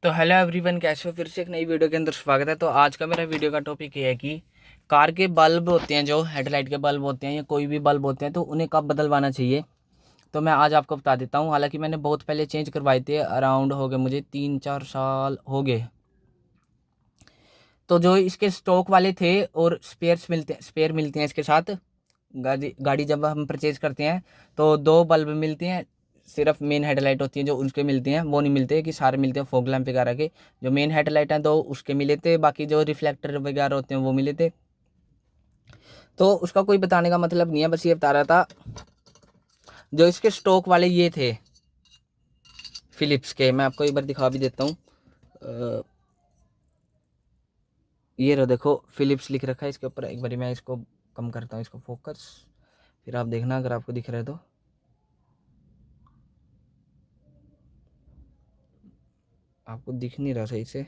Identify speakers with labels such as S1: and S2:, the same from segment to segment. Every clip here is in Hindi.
S1: तो हेलो एवरीवन, कैसे हो? फिर से एक नई वीडियो के अंदर स्वागत है। तो आज का मेरा वीडियो का टॉपिक ये है कि कार के बल्ब होते हैं, जो हेडलाइट के बल्ब होते हैं या कोई भी बल्ब होते हैं, तो उन्हें कब बदलवाना चाहिए। तो मैं आज आपको बता देता हूँ। हालांकि मैंने बहुत पहले चेंज करवाए थे, अराउंड हो गए मुझे 3-4 साल हो गए। तो जो इसके स्टॉक वाले थे और स्पेयर मिलते हैं इसके साथ। गाड़ी गाड़ी जब हम परचेज करते हैं तो दो बल्ब मिलते हैं। सिर्फ मेन हेडलाइट होती है जो उसके मिलते हैं, वो नहीं मिलते कि सारे मिलते हैं फॉग लैंप वगैरह के। जो मेन हेडलाइट हैं दो उसके मिले थे, बाकी जो रिफ्लेक्टर वगैरह होते हैं वो मिले थे। तो उसका कोई बताने का मतलब नहीं है, बस ये बता रहा था। जो इसके स्टॉक वाले ये थे फिलिप्स के, मैं आपको एक बार दिखा भी देता हूँ। ये रहो, देखो फिलिप्स लिख रखा है इसके ऊपर। एक बार मैं इसको कम करता हूँ, इसको फोकस, फिर आप देखना अगर आपको दिख रहा है तो। आपको दिख नहीं रहा सही से।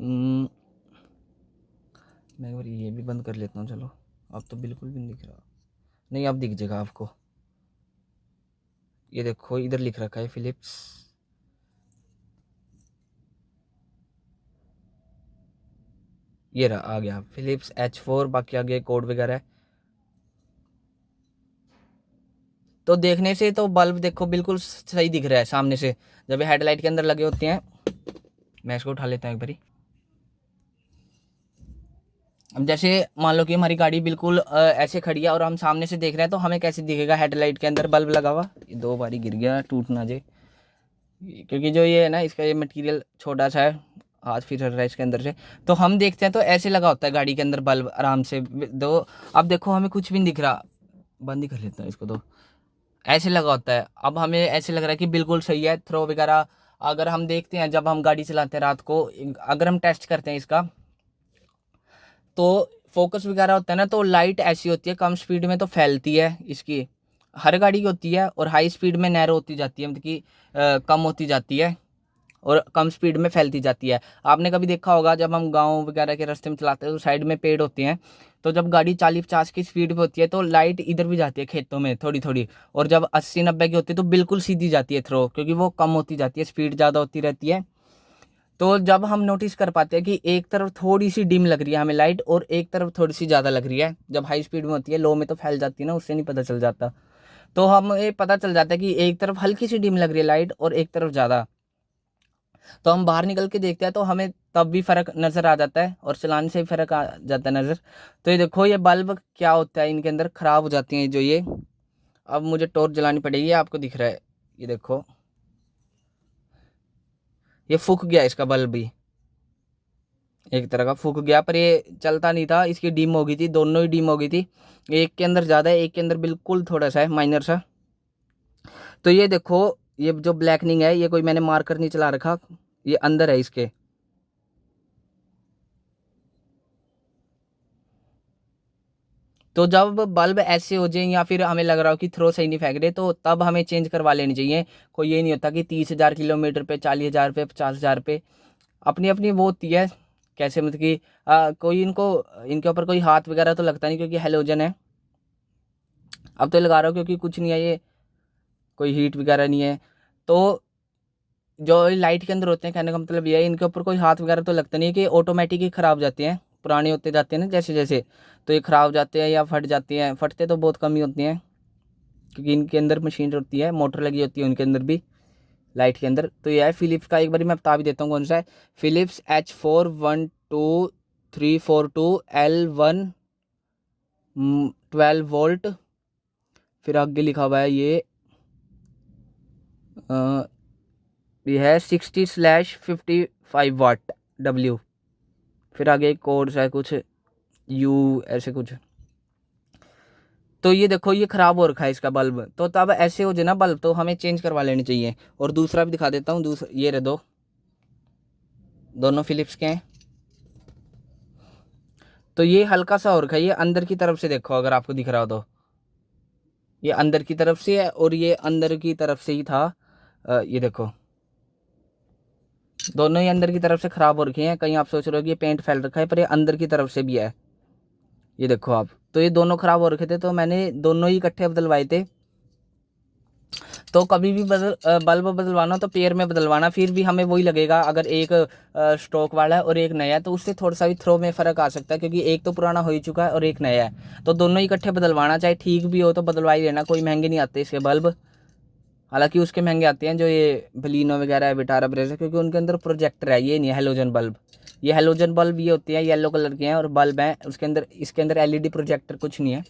S1: मैं एक बार ये भी बंद कर लेता हूँ। चलो, अब तो बिल्कुल भी नहीं दिख रहा। नहीं, अब दिख जाएगा आपको। ये देखो इधर लिख रखा है फिलिप्स। ये रहा, आ गया फिलिप्स H4। बाकी आगे कोड वगैरह है। तो देखने से तो बल्ब देखो बिल्कुल सही दिख रहा है सामने से, जब ये हेडलाइट के अंदर लगे होते हैं। मैं इसको उठा लेता हूँ एक बारी। अब जैसे मान लो कि हमारी गाड़ी बिल्कुल ऐसे खड़ी है और हम सामने से देख रहे हैं, तो हमें कैसे दिखेगा हेडलाइट के अंदर बल्ब लगा हुआ। ये 2 बारी गिर गया, टूट ना जाए। क्योंकि जो ये है ना, इसका ये मटेरियल छोटा सा है, हाथ फिर रहा है इसके अंदर से। तो हम देखते हैं तो ऐसे लगा होता है गाड़ी के अंदर बल्ब आराम से दो। अब देखो हमें कुछ भी नहीं दिख रहा। बंद ही कर लेता हूँ इसको। तो ऐसे लगा होता है। अब हमें ऐसे लग रहा है कि बिल्कुल सही है, थ्रो वगैरह। अगर हम देखते हैं जब हम गाड़ी चलाते हैं रात को, अगर हम टेस्ट करते हैं इसका, तो फोकस वगैरह होता है ना, तो लाइट ऐसी होती है कम स्पीड में तो फैलती है इसकी। हर गाड़ी की होती है, और हाई स्पीड में नैरो होती जाती है, मतलब कि कम होती जाती है और कम स्पीड में फैलती जाती है। आपने कभी देखा होगा जब हम गांव वगैरह के रास्ते में चलाते हैं तो साइड में पेड़ होते हैं। तो जब गाड़ी 40-50 की स्पीड पे होती है तो लाइट इधर भी जाती है खेतों में थोड़ी थोड़ी। और जब 80-90 की होती है तो बिल्कुल सीधी जाती है थ्रो, क्योंकि वो कम होती जाती है, स्पीड ज़्यादा होती रहती है। तो जब हम नोटिस कर पाते हैं कि एक तरफ थोड़ी सी डिम लग रही है हमें लाइट, और एक तरफ थोड़ी सी ज़्यादा लग रही है, जब हाई स्पीड में होती है, लो में तो फैल जाती है ना, उससे नहीं पता चल जाता। तो हमें पता चल जाता है कि एक तरफ हल्की सी डिम लग रही है लाइट और एक तरफ ज़्यादा। तो हम बाहर निकल के देखते हैं तो हमें तब भी फ़र्क नज़र आ जाता है, और चलाने से भी फ़र्क आ जाता है नज़र। तो ये देखो, ये बल्ब क्या होता है, इनके अंदर ख़राब हो जाती हैं जो ये। अब मुझे टॉर्च जलानी पड़ेगी, आपको दिख रहा है ये देखो, ये फूक गया इसका बल्ब भी। एक तरह का फूक गया, पर ये चलता नहीं था, इसकी डिम हो गई थी, दोनों ही डिम हो गई थी। एक के अंदर ज़्यादा है, एक के अंदर बिल्कुल थोड़ा सा है, माइनर सा। तो ये देखो, ये जो ब्लैकनिंग है, ये कोई मैंने मार्कर नहीं चला रखा, ये अंदर है इसके। तो जब बल्ब ऐसे हो जाए या फिर हमें लग रहा हो कि थ्रो सही नहीं फेंक रहे, तो तब हमें चेंज करवा लेनी चाहिए। कोई ये नहीं होता कि 30,000 किलोमीटर पे, 40,000 पे, 50,000 पे। अपनी अपनी वो होती है, कैसे मतलब कि कोई इनको, इनके ऊपर कोई हाथ वगैरह तो लगता नहीं क्योंकि हेलोजन है। अब तो लगा रहा हूँ क्योंकि कुछ नहीं है, ये कोई हीट वगैरह नहीं है। तो जो लाइट के अंदर होते हैं, कहने का मतलब ये है, इनके ऊपर कोई हाथ वगैरह तो लगता नहीं है कि ऑटोमेटिक ही ख़राब हो जाते हैं, पुराने होते जाते हैं ना जैसे जैसे। तो ये ख़राब हो जाते हैं या फट जाते हैं। फटते तो बहुत कम ही होती हैं, क्योंकि इनके अंदर मशीन होती है, मोटर लगी होती है उनके अंदर भी, लाइट के अंदर। तो यह है फिलिप्स का, एक बार मैं बता भी देता हूँ कौन सा है। Philips H412342L1 12 volt. फिर आगे लिखा हुआ है ये है 60/55 वाट W। फिर आगे कोड है कुछ U, ऐसे कुछ। तो ये देखो, ये ख़राब हो रखा है इसका बल्ब। तो तब ऐसे हो जाए ना बल्ब, तो हमें चेंज करवा लेनी चाहिए। और दूसरा भी दिखा देता हूँ। दूसरा ये रहे, दोनों फिलिप्स के हैं। तो ये हल्का सा हो रखा है, ये अंदर की तरफ से देखो अगर आपको दिख रहा हो तो, ये अंदर की तरफ से है और ये अंदर की तरफ से ही था। ये देखो, दोनों ही अंदर की तरफ से ख़राब हो रखे हैं। कहीं आप सोच रहे हो कि ये पेंट फैल रखा है, पर ये अंदर की तरफ से भी है। ये देखो आप, तो ये दोनों ख़राब हो रखे थे, तो मैंने दोनों ही इकट्ठे बदलवाए थे। तो कभी भी बल्ब बदलवाना तो पेयर में बदलवाना, फिर भी हमें वही लगेगा। अगर एक स्टॉक वाला है और एक नया है तो उससे थोड़ा सा भी थ्रो में फ़र्क आ सकता है, क्योंकि एक तो पुराना हो ही चुका है और एक नया है, तो दोनों इकट्ठे बदलवाना, चाहे ठीक भी हो तो बदलवा ही लेना। कोई महंगे नहीं आते इसके बल्ब, हालांकि उसके महंगे आते हैं जो ये बलिनो वगैरह है, विटारा ब्रेजा, क्योंकि उनके अंदर प्रोजेक्टर है, ये नहीं है हेलोजन बल्ब। ये हेलोजन बल्ब ये होते हैं येलो कलर के हैं और बल्ब हैं उसके अंदर, इसके अंदर एलईडी प्रोजेक्टर कुछ नहीं है।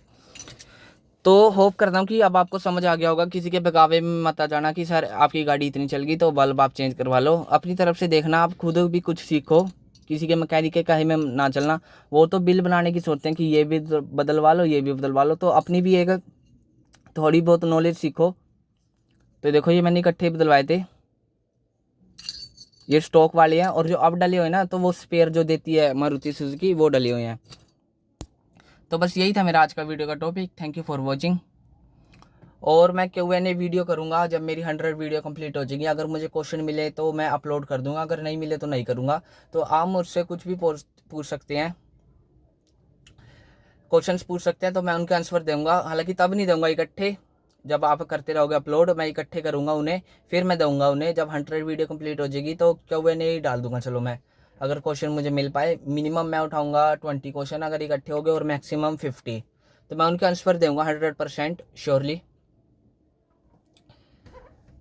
S1: तो होप करता हूँ कि अब आपको समझ आ गया होगा। किसी के बहकावे में मत आ जाना कि सर आपकी गाड़ी इतनी चल गई तो बल्ब आप चेंज करवा लो। अपनी तरफ से देखना, आप खुद भी कुछ सीखो, किसी के मैकेनिक के कहे में ना चलना। वो तो बिल बनाने की सोचते हैं कि ये भी बदलवा लो ये भी बदलवा लो, तो अपनी भी एक थोड़ी बहुत नॉलेज सीखो। तो देखो ये मैंने इकट्ठे बदलवाए थे, ये स्टॉक वाले हैं, और जो अब डले हुए हैं ना तो वो स्पेयर जो देती है मारुति सुजुकी वो डले हुए हैं। तो बस यही था मेरा आज का वीडियो का topic. Thank you for watching. और मैं Q&A वीडियो करूंगा जब मेरी 100 वीडियो कंप्लीट हो जाएगी। अगर मुझे क्वेश्चन मिले तो मैं अपलोड कर दूंगा, अगर नहीं मिले तो नहीं करूंगा। तो आप मुझसे कुछ भी पूछ सकते हैं, क्वेश्चंस पूछ सकते हैं, तो मैं उनके आंसर दूंगा। हालांकि तब नहीं दूंगा इकट्ठे, जब आप करते रहोगे अपलोड मैं इकट्ठे करूंगा उन्हें, फिर मैं दूंगा उन्हें। जब 100 वीडियो कंप्लीट हो जाएगी तो Q&A ही डाल दूंगा। चलो मैं, अगर क्वेश्चन मुझे मिल पाए, मिनिमम मैं उठाऊंगा 20 क्वेश्चन अगर इकट्ठे हो गए, और मैक्सिमम 50, तो मैं उनके आंसर दूंगा 100% श्योरली।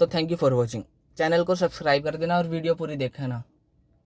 S1: तो thank you for watching. Channel को सब्सक्राइब कर देना और वीडियो पूरी देखना।